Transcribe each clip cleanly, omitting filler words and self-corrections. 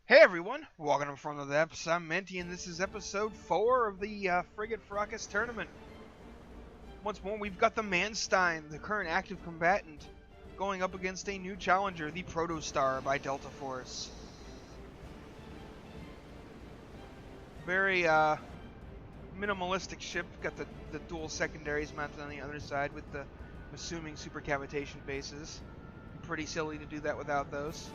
Hey everyone, welcome to From the Depths. I'm Menti, and this is episode 4 of the Frigate Fracas tournament. Once more, we've got the Manstein, the current active combatant, going up against a new challenger, the Protostar by Delta Force. Very minimalistic ship. Got the dual secondaries mounted on the other side with the, I'm assuming, super cavitation bases. Pretty silly to do that without those.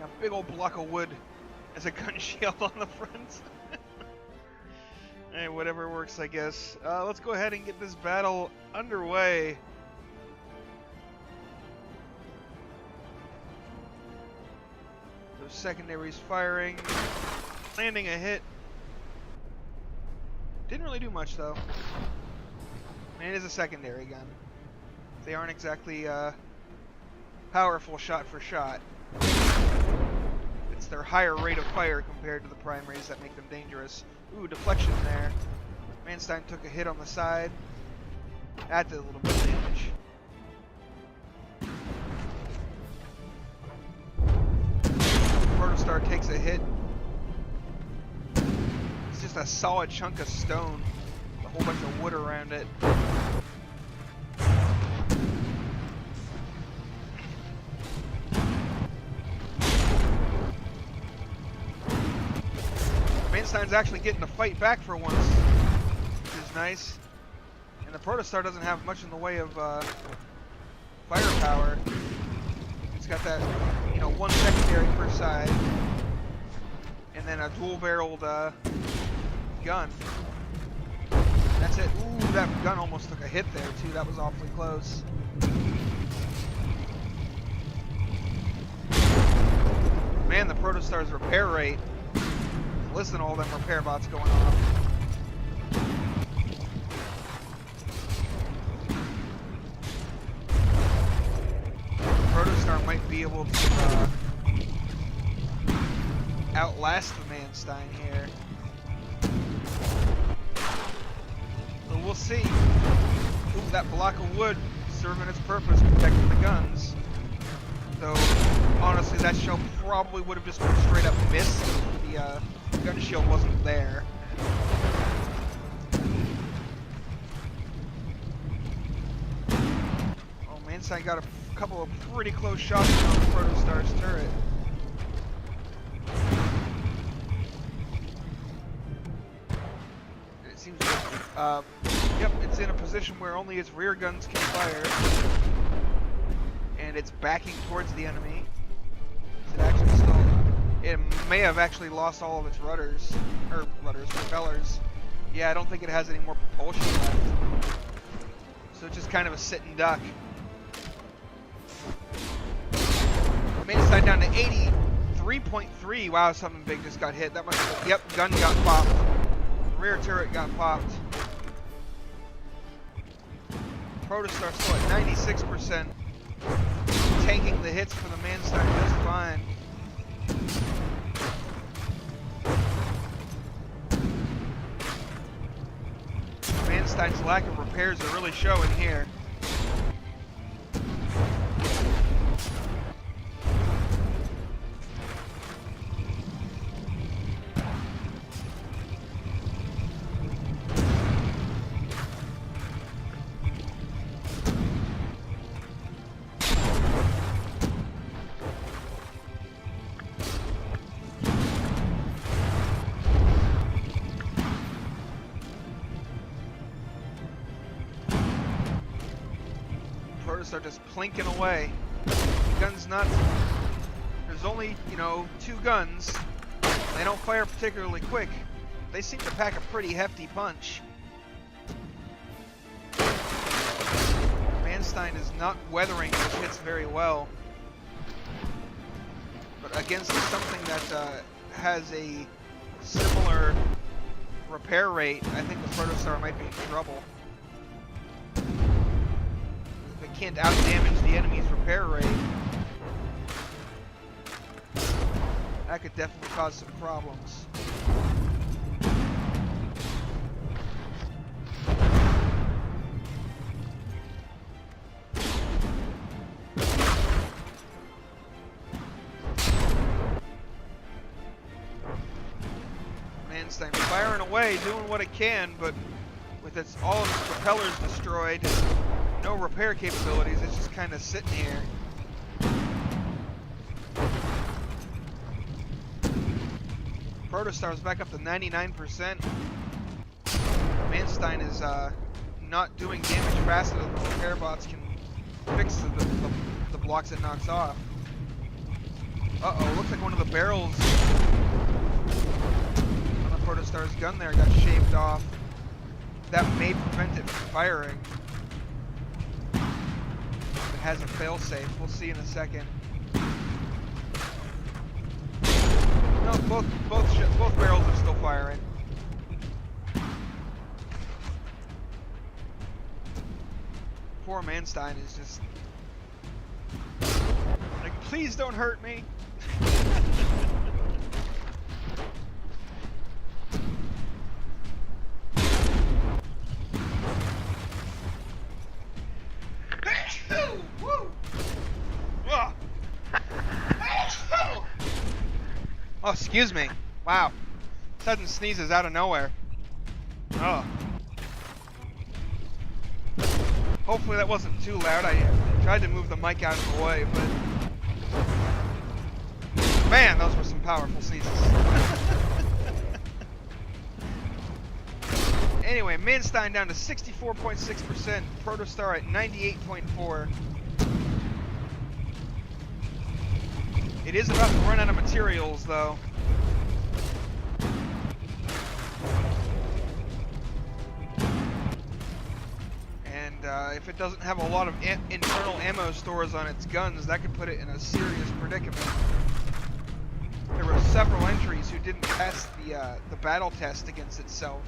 A big old block of wood as a gun shield on the front. Hey, whatever works, I guess. Let's go ahead and get this battle underway. Those secondaries firing, landing a hit. Didn't really do much though. And it is a secondary gun. They aren't exactly powerful shot for shot. It's their higher rate of fire compared to the primaries that make them dangerous. Ooh, deflection there. Manstein took a hit on the side. That did a little bit of damage. Protostar takes a hit. It's just a solid chunk of stone. A whole bunch of wood around it. Manstein's actually getting to fight back for once, which is nice. And the Protostar doesn't have much in the way of firepower. It's got that, one secondary per side, and then a dual-barreled gun. That's it. Ooh, that gun almost took a hit there too. That was awfully close. Man, the Protostar's repair rate. Listen to all them repair bots going off. Protostar might be able to outlast the Manstein here. But we'll see. Ooh, that block of wood serving its purpose, protecting the guns. Though, honestly, that shell probably would have just been straight up missed if the gun shield wasn't there. Oh, Manstein got a couple of pretty close shots on the Protostar's turret. And it seems like, yep, it's in a position where only its rear guns can fire. And it's backing towards the enemy. Is it actually still... It may have actually lost all of its propellers. Yeah, I don't think it has any more propulsion left. So it's just kind of a sit and duck. Manstein down to 83.3. Wow, something big just got hit. That must have, yep, gun got popped. Rear turret got popped. Protostar still at 96%. Tanking the hits for the Manstein just fine. Manstein's lack of repairs are really showing here. Are just plinking away. The gun's not... There's only, 2 guns. They don't fire particularly quick. They seem to pack a pretty hefty punch. Manstein is not weathering those hits very well. But against something that has a similar repair rate, I think the Protostar might be in trouble. Can't out-damage the enemy's repair rate. That could definitely cause some problems. Manstein firing away, doing what it can, but with all of its propellers destroyed, no repair capabilities, it's just kind of sitting here. Protostar's back up to 99%. Manstein is not doing damage faster than the repair bots can fix the blocks it knocks off. Uh-oh, looks like one of the barrels on the Protostar's gun there got shaved off. That may prevent it from firing. It has a failsafe. We'll see in a second. No, both barrels are still firing. Poor Manstein is just like, please don't hurt me. Oh, excuse me. Wow. Sudden sneezes out of nowhere. Oh. Hopefully that wasn't too loud. I tried to move the mic out of the way, but man, those were some powerful sneezes. Anyway, Manstein down to 64.6%, Protostar at 98.4%. It is about to run out of materials, though. And if it doesn't have a lot of internal ammo stores on its guns, that could put it in a serious predicament. There were several entries who didn't pass the battle test against itself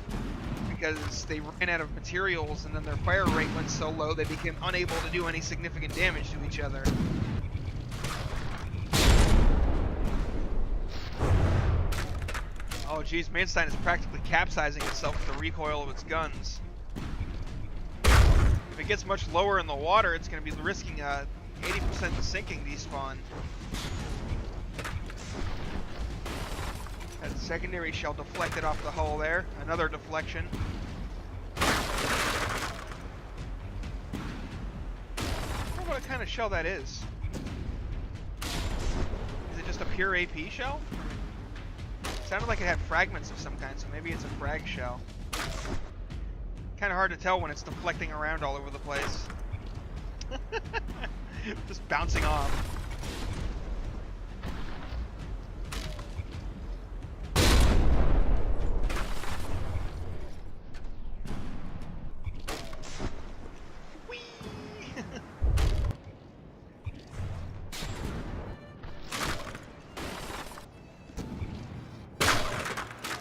because they ran out of materials, and then their fire rate went so low they became unable to do any significant damage to each other. Oh geez, Manstein is practically capsizing itself with the recoil of its guns. If it gets much lower in the water, it's going to be risking 80% sinking despawn. That secondary shell deflected off the hull there. Another deflection. I wonder what kind of shell that is. Is it just a pure AP shell? Sounded like it had fragments of some kind, so maybe it's a frag shell. Kind of hard to tell when it's deflecting around all over the place. Just bouncing off. Whee!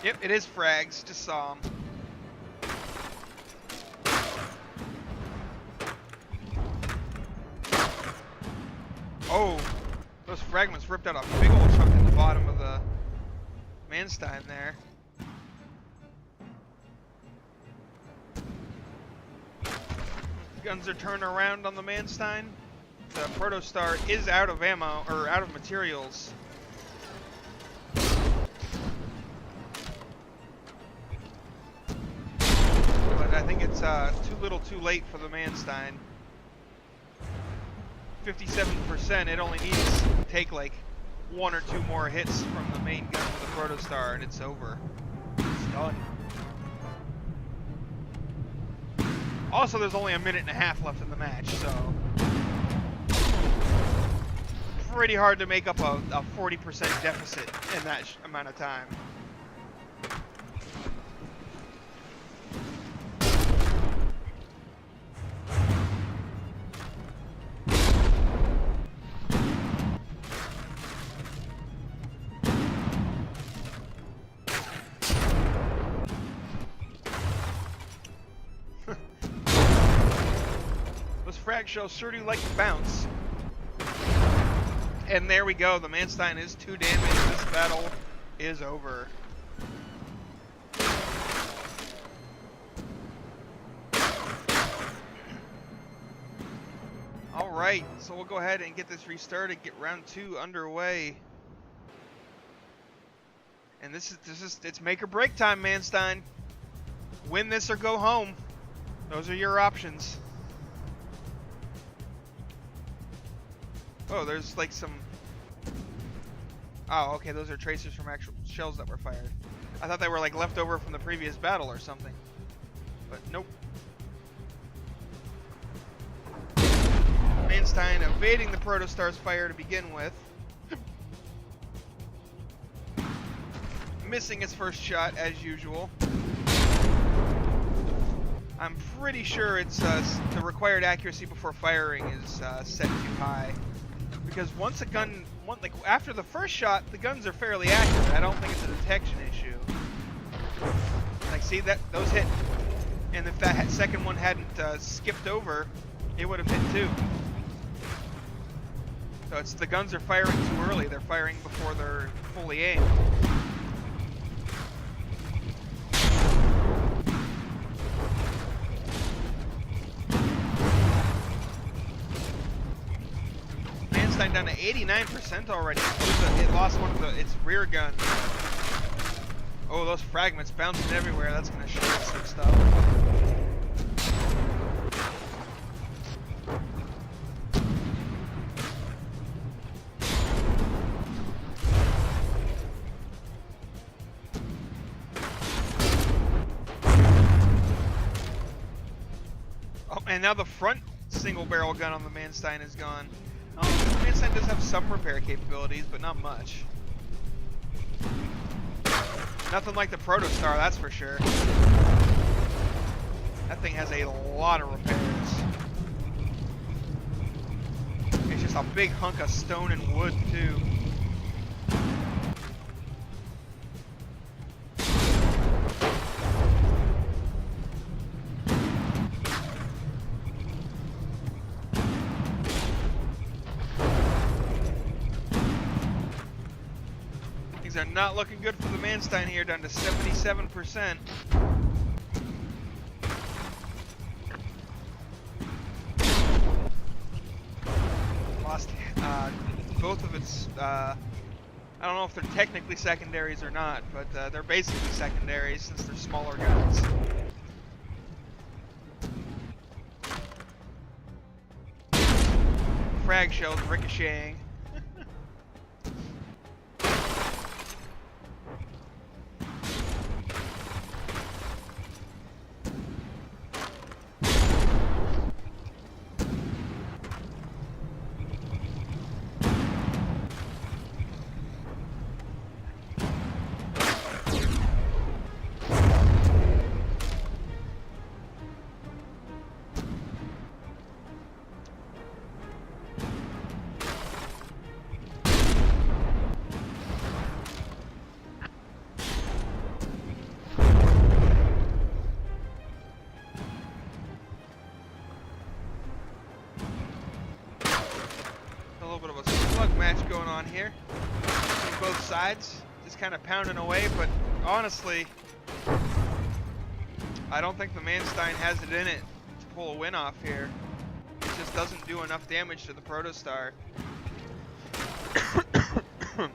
Yep, it is frags. Just saw them. Oh, those fragments ripped out a big old chunk in the bottom of the Manstein there. Guns are turned around on the Manstein. The Protostar is out of ammo, or out of materials. I think it's too little too late for the Manstein. 57%, it only needs to take like 1 or 2 more hits from the main gun of the Protostar and it's over. It's done. Also, there's only a minute and a half left in the match, so pretty hard to make up a 40% deficit in that amount of time. Frag shells sure do like to bounce. And there we go, the Manstein is 2 damage. This battle is over. Alright, so we'll go ahead and get this restarted, get round 2 underway. And it's make or break time, Manstein. Win this or go home. Those are your options. Oh, there's like some... Oh, okay, those are tracers from actual shells that were fired. I thought they were like left over from the previous battle or something. But nope. Manstein evading the Protostar's fire to begin with. Missing its first shot as usual. I'm pretty sure it's the required accuracy before firing is set too high. Because once a gun, like after the first shot, the guns are fairly accurate. I don't think it's a detection issue. Like, see that those hit, and if that second one hadn't skipped over, it would have hit too. So it's the guns are firing too early. They're firing before they're fully aimed. Manstein down to 89% already. It lost one of its rear guns. Oh, those fragments bouncing everywhere. That's gonna short some stuff. Oh, and now the front single barrel gun on the Manstein is gone. Oh, the Manstein does have some repair capabilities, but not much. Nothing like the Protostar, that's for sure. That thing has a lot of repairs. It's just a big hunk of stone and wood, too. Things are not looking good for the Manstein here, down to 77%. Lost both of its, I don't know if they're technically secondaries or not, but they're basically secondaries since they're smaller guns. Frag shells ricocheting. Match going on here on both sides, just kind of pounding away, but honestly I don't think the Manstein has it in it to pull a win off here. It just doesn't do enough damage to the Protostar.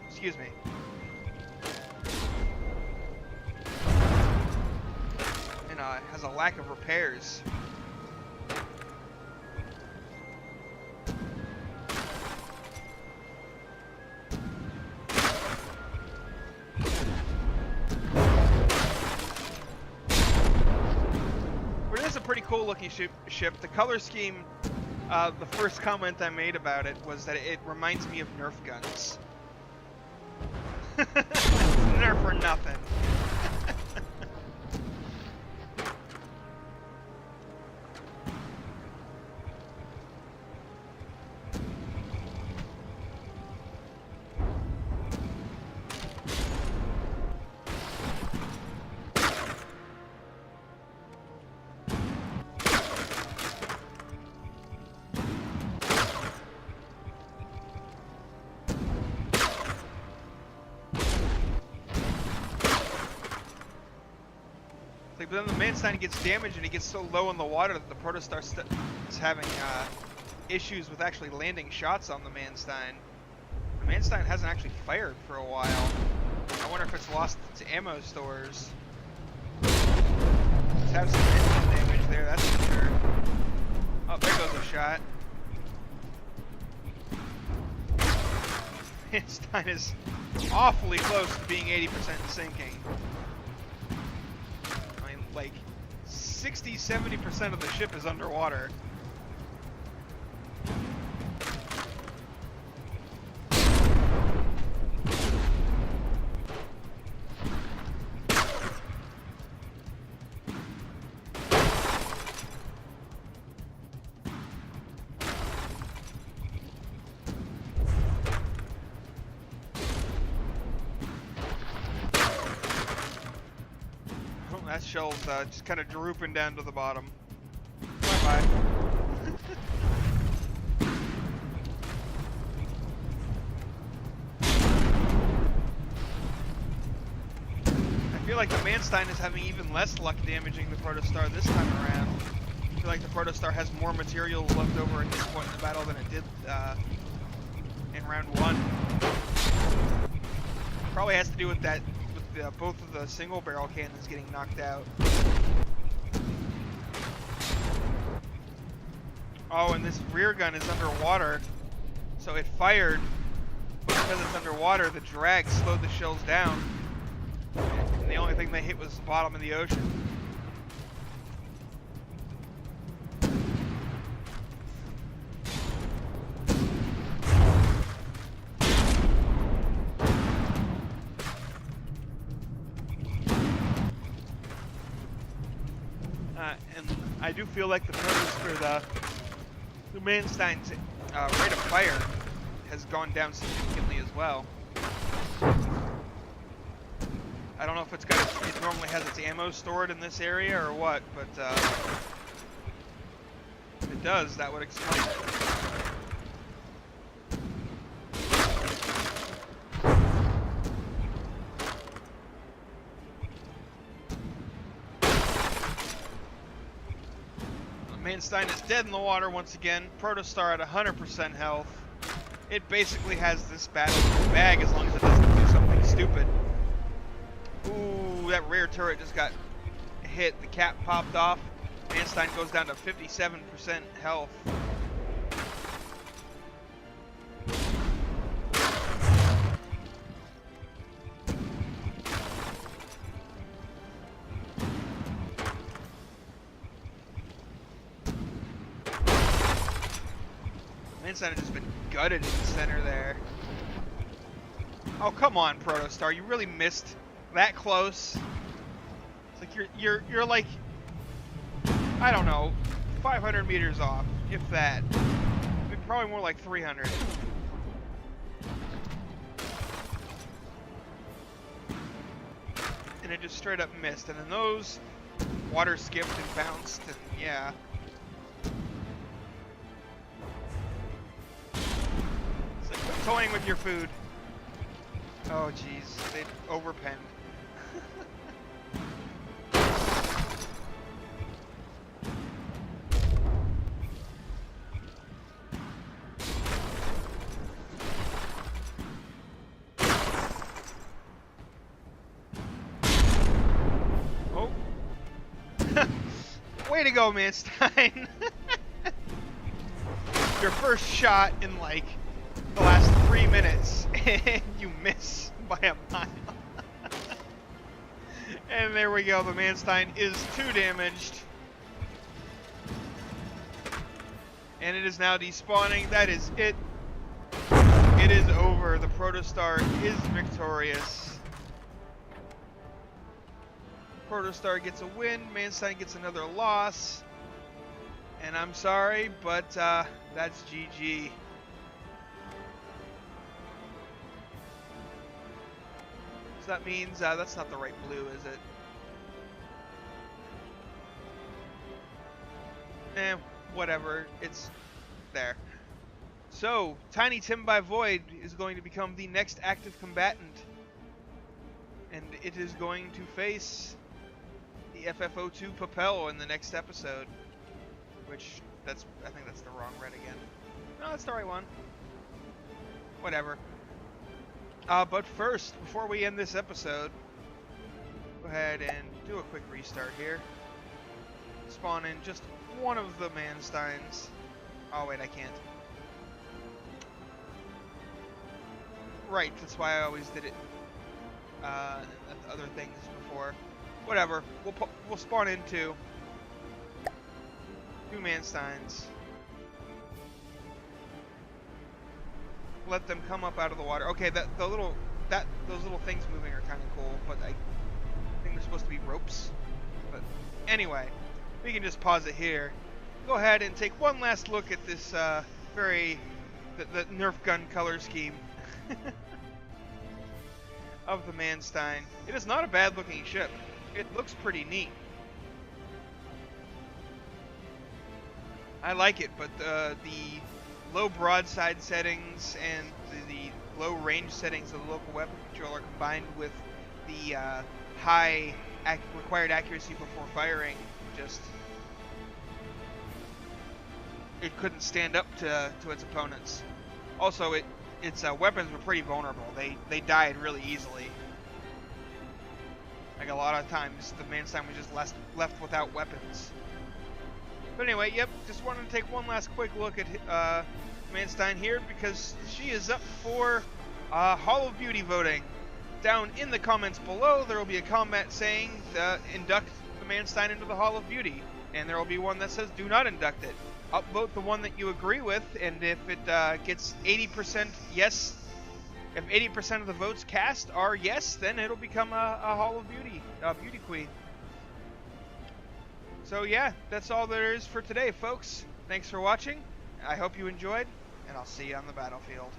Excuse me. And it has a lack of repairs. Pretty cool looking ship. The color scheme, the first comment I made about it was that it reminds me of Nerf guns. Nerf or nothing. But then the Manstein gets damaged and he gets so low in the water that the Protostar is having issues with actually landing shots on the Manstein. The Manstein hasn't actually fired for a while. I wonder if it's lost its ammo stores. Let's have some engine damage there, that's for sure. Oh, there goes a shot. Manstein is awfully close to being 80% sinking. I mean, like, 60-70% of the ship is underwater. That shell's just kind of drooping down to the bottom. Bye-bye. I feel like the Manstein is having even less luck damaging the Protostar this time around. I feel like the Protostar has more materials left over at this point in the battle than it did in round 1. Probably has to do with that. Both of the single barrel cannons getting knocked out. Oh, and this rear gun is underwater, so it fired, but because it's underwater, the drag slowed the shells down, and the only thing they hit was the bottom of the ocean. And I do feel like the Manstein's rate of fire has gone down significantly as well. I don't know if it normally has its ammo stored in this area or what, but if it does, that would explain it. Manstein is dead in the water once again. Protostar at 100% health. It basically has this battle in the bag as long as it doesn't do something stupid. Ooh, that rear turret just got hit. The cap popped off. Manstein goes down to 57% health. Manstein has just been gutted in the center there. Oh, come on, Protostar. You really missed that close. It's like you're like, I don't know, 500 meters off, if that. Probably more like 300. And it just straight up missed. And then those water skipped and bounced, and yeah. It's like, quit toying with your food. Oh, jeez. They overpenned. Way to go, Manstein. Your first shot in like the last 3 minutes and you miss by a mile. And there we go, the Manstein is 2 damaged. And it is now despawning. That is it. It is over. The Protostar is victorious. Protostar gets a win, Manstein gets another loss, and I'm sorry, but that's GG. So that means that's not the right blue, is it? Whatever, it's there. So, Tiny Tim by Void is going to become the next active combatant, and it is going to face the FFO2 Papel in the next episode, which I think that's the wrong red again. No, that's the right one. Whatever. But first, before we end this episode, go ahead and do a quick restart here. Spawn in just one of the Mansteins. Oh wait, I can't. Right, that's why I always did it. Other things before. Whatever. We'll spawn in two Mansteins. Let them come up out of the water. Okay, those little things moving are kind of cool, but I think they're supposed to be ropes. But anyway, we can just pause it here. Go ahead and take one last look at this the Nerf gun color scheme of the Manstein. It is not a bad looking ship. It looks pretty neat. I like it, but the low broadside settings and the low range settings of the local weapon controller combined with the high required accuracy before firing, just it couldn't stand up to its opponents. Also, its weapons were pretty vulnerable. They died really easily. Like a lot of times, the Manstein was just left without weapons. But anyway, yep, just wanted to take one last quick look at Manstein here because she is up for Hall of Beauty voting. Down in the comments below, there will be a comment saying induct the Manstein into the Hall of Beauty, and there will be one that says do not induct it. Upvote the one that you agree with, and if it gets 80% yes, if 80% of the votes cast are yes, then it'll become a Hall of Beauty, Beauty Queen. So yeah, that's all there is for today, folks. Thanks for watching. I hope you enjoyed, and I'll see you on the battlefield.